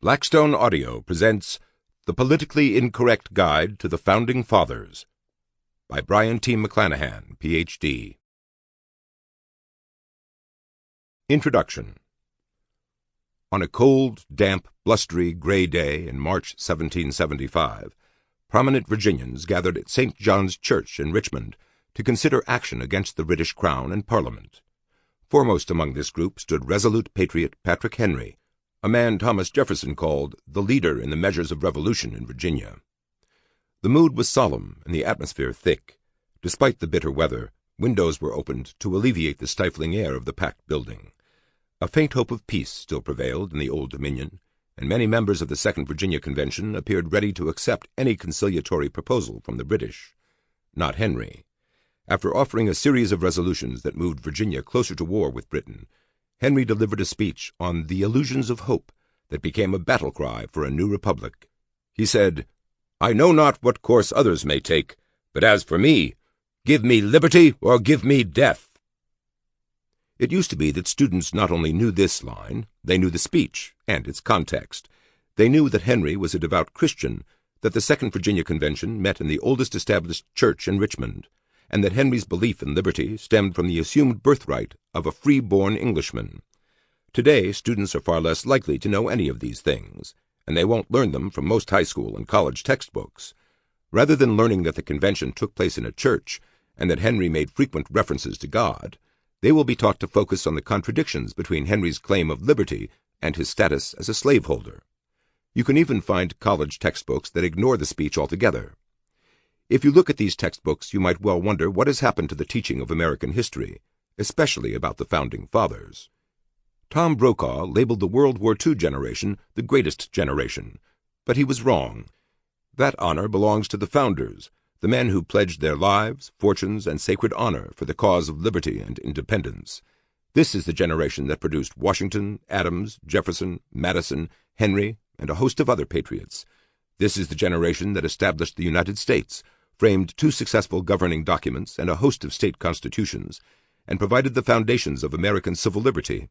Blackstone Audio presents The Politically Incorrect Guide to the Founding Fathers by Brion McClanahan, Ph.D. Introduction. On a cold, damp, blustery, gray day in March 1775, prominent Virginians gathered at St. John's Church in Richmond to consider action against the British Crown and Parliament. Foremost among this group stood resolute patriot Patrick Henry, a man Thomas Jefferson called the leader in the measures of revolution in Virginia. The mood was solemn and the atmosphere thick. Despite the bitter weather, windows were opened to alleviate the stifling air of the packed building. A faint hope of peace still prevailed in the Old Dominion, and many members of the Second Virginia Convention appeared ready to accept any conciliatory proposal from the British. Not Henry. After offering a series of resolutions that moved Virginia closer to war with Britain, Henry delivered a speech on the illusions of hope that became a battle cry for a new republic. He said, "I know not what course others may take, but as for me, give me liberty or give me death." It used to be that students not only knew this line, they knew the speech and its context. They knew that Henry was a devout Christian, that the Second Virginia Convention met in the oldest established church in Richmond, and that Henry's belief in liberty stemmed from the assumed birthright of a free-born Englishman. Today, students are far less likely to know any of these things, and they won't learn them from most high school and college textbooks. Rather than learning that the convention took place in a church and that Henry made frequent references to God, they will be taught to focus on the contradictions between Henry's claim of liberty and his status as a slaveholder. You can even find college textbooks that ignore the speech altogether. If you look at these textbooks, you might well wonder what has happened to the teaching of American history, especially about the Founding Fathers. Tom Brokaw labeled the World War II generation the greatest generation, but he was wrong. That honor belongs to the Founders, the men who pledged their lives, fortunes, and sacred honor for the cause of liberty and independence. This is the generation that produced Washington, Adams, Jefferson, Madison, Henry, and a host of other patriots. This is the generation that established the United States, framed 2 successful governing documents and a host of state constitutions, and provided the foundations of American civil liberty.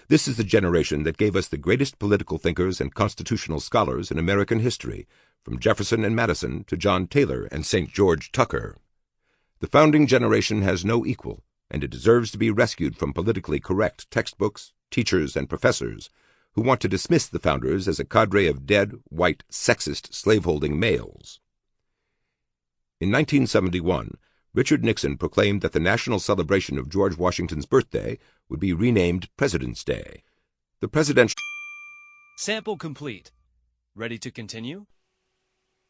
This is the generation that gave us the greatest political thinkers and constitutional scholars in American history, from Jefferson and Madison to John Taylor and St. George Tucker. The founding generation has no equal, and it deserves to be rescued from politically correct textbooks, teachers, and professors who want to dismiss the founders as a cadre of dead, white, sexist, slaveholding males. In 1971, Richard Nixon proclaimed that the national celebration of George Washington's birthday would be renamed President's Day. The presidential... Sample complete. Ready to continue?